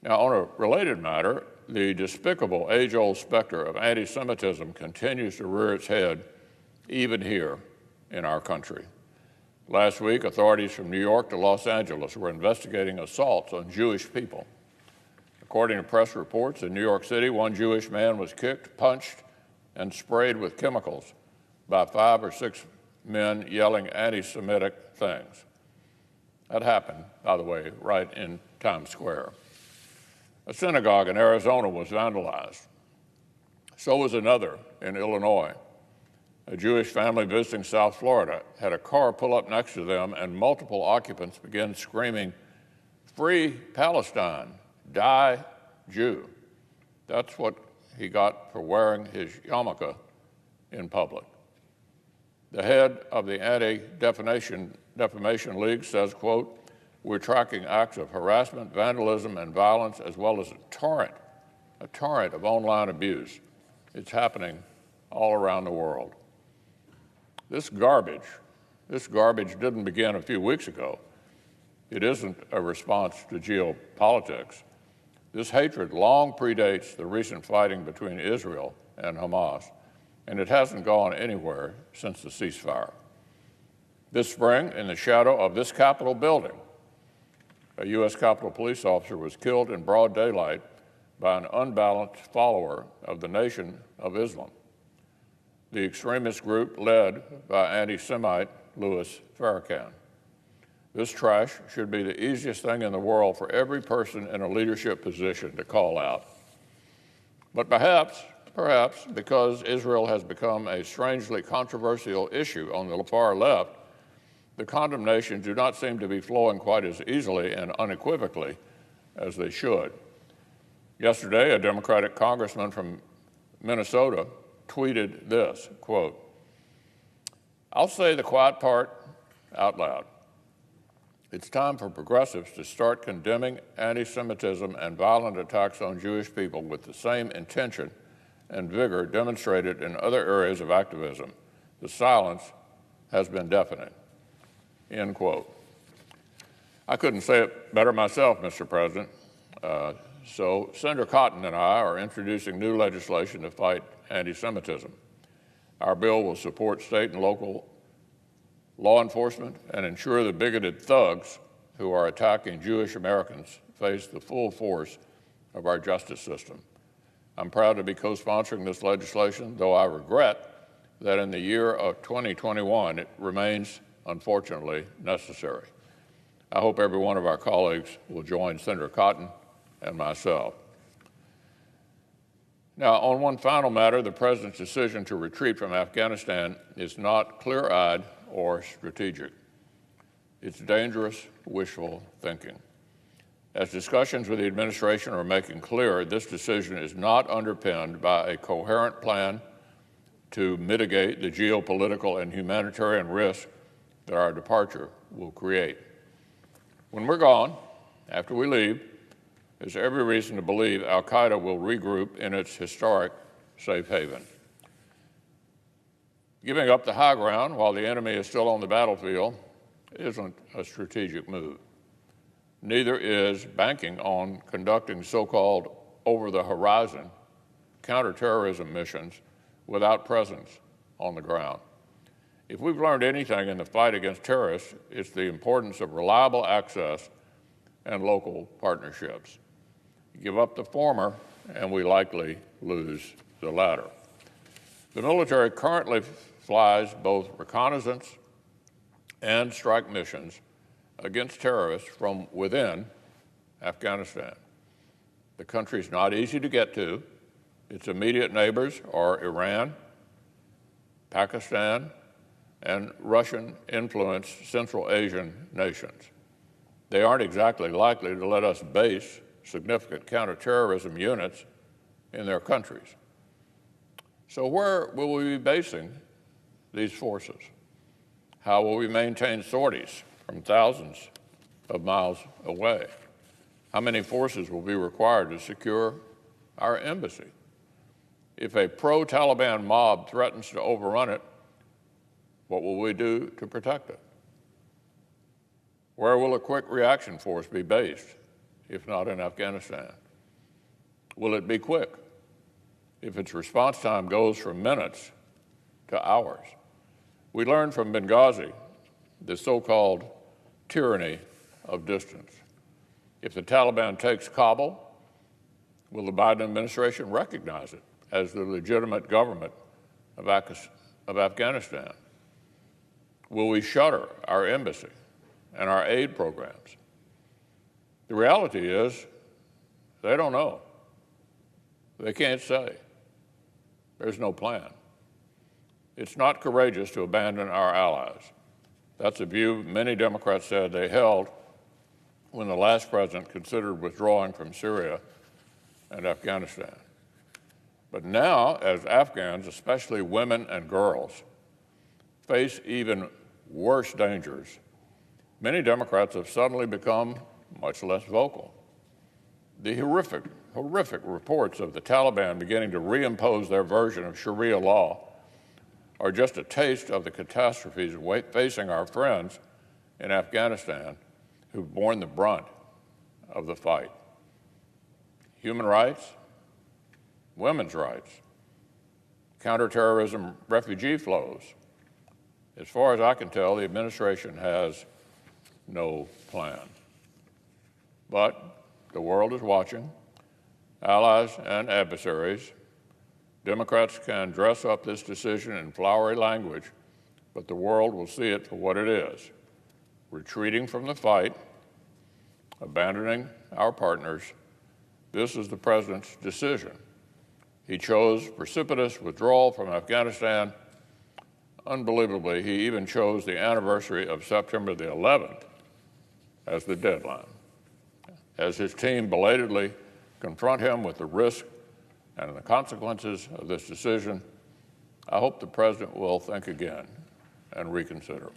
Now, on a related matter, the despicable age-old specter of anti-Semitism continues to rear its head even here in our country. Last week, authorities from New York to Los Angeles were investigating assaults on Jewish people. According to press reports, in New York City, one Jewish man was kicked, punched, and sprayed with chemicals by 5 or 6 men yelling anti-Semitic things. That happened, by the way, right in Times Square. A synagogue in Arizona was vandalized. So was another in Illinois. A Jewish family visiting South Florida had a car pull up next to them, and multiple occupants began screaming, "Free Palestine, die Jew." That's what he got for wearing his yarmulke in public. The head of the Anti-Defamation League says, quote, "We're tracking acts of harassment, vandalism, and violence, as well as a torrent of online abuse. It's happening all around the world." This garbage didn't begin a few weeks ago. It isn't a response to geopolitics. This hatred long predates the recent fighting between Israel and Hamas, and it hasn't gone anywhere since the ceasefire. This spring, in the shadow of this Capitol building, a U.S. Capitol police officer was killed in broad daylight by an unbalanced follower of the Nation of Islam, the extremist group led by anti-Semite Louis Farrakhan. This trash should be the easiest thing in the world for every person in a leadership position to call out. But perhaps because Israel has become a strangely controversial issue on the far left, the condemnations do not seem to be flowing quite as easily and unequivocally as they should. Yesterday, a Democratic congressman from Minnesota tweeted this, quote, "I'll say the quiet part out loud. It's time for progressives to start condemning anti-Semitism and violent attacks on Jewish people with the same intention and vigor demonstrated in other areas of activism. The silence has been deafening." End quote. I couldn't say it better myself, Mr. President. So Senator Cotton and I are introducing new legislation to fight anti-Semitism. Our bill will support state and local law enforcement and ensure the bigoted thugs who are attacking Jewish Americans face the full force of our justice system. I'm proud to be co-sponsoring this legislation, though I regret that in the year of 2021, it remains, unfortunately, necessary. I hope every one of our colleagues will join Senator Cotton and myself. Now, on one final matter, the President's decision to retreat from Afghanistan is not clear-eyed or strategic. It's dangerous, wishful thinking. As discussions with the administration are making clear, this decision is not underpinned by a coherent plan to mitigate the geopolitical and humanitarian risk that our departure will create. When we're gone, after we leave, there's every reason to believe al-Qaeda will regroup in its historic safe haven. Giving up the high ground while the enemy is still on the battlefield isn't a strategic move. Neither is banking on conducting so-called over-the-horizon counterterrorism missions without presence on the ground. If we've learned anything in the fight against terrorists, it's the importance of reliable access and local partnerships. Give up the former, and we likely lose the latter. The military currently flies both reconnaissance and strike missions against terrorists from within Afghanistan. The country is not easy to get to. Its immediate neighbors are Iran, Pakistan, and Russian-influenced Central Asian nations. They aren't exactly likely to let us base significant counterterrorism units in their countries. So where will we be basing these forces? How will we maintain sorties from thousands of miles away? How many forces will be required to secure our embassy? If a pro-Taliban mob threatens to overrun it, what will we do to protect it? Where will a quick reaction force be based if not in Afghanistan? Will it be quick if its response time goes from minutes to hours? We learned from Benghazi the so-called tyranny of distance. If the Taliban takes Kabul, will the Biden administration recognize it as the legitimate government of Afghanistan? Will we shutter our embassy and our aid programs? The reality is, they don't know. They can't say. There's no plan. It's not courageous to abandon our allies. That's a view many Democrats said they held when the last president considered withdrawing from Syria and Afghanistan. But now, as Afghans, especially women and girls, face even worse dangers, many Democrats have suddenly become much less vocal. The horrific reports of the Taliban beginning to reimpose their version of Sharia law are just a taste of the catastrophes facing our friends in Afghanistan who've borne the brunt of the fight. Human rights, women's rights, counterterrorism, refugee flows. As far as I can tell, the administration has no plan. But the world is watching, allies and adversaries. Democrats can dress up this decision in flowery language, but the world will see it for what it is: retreating from the fight, abandoning our partners. This is the president's decision. He chose precipitous withdrawal from Afghanistan. Unbelievably, he even chose the anniversary of September the 11th as the deadline. As his team belatedly confront him with the risk and the consequences of this decision, I hope the president will think again and reconsider.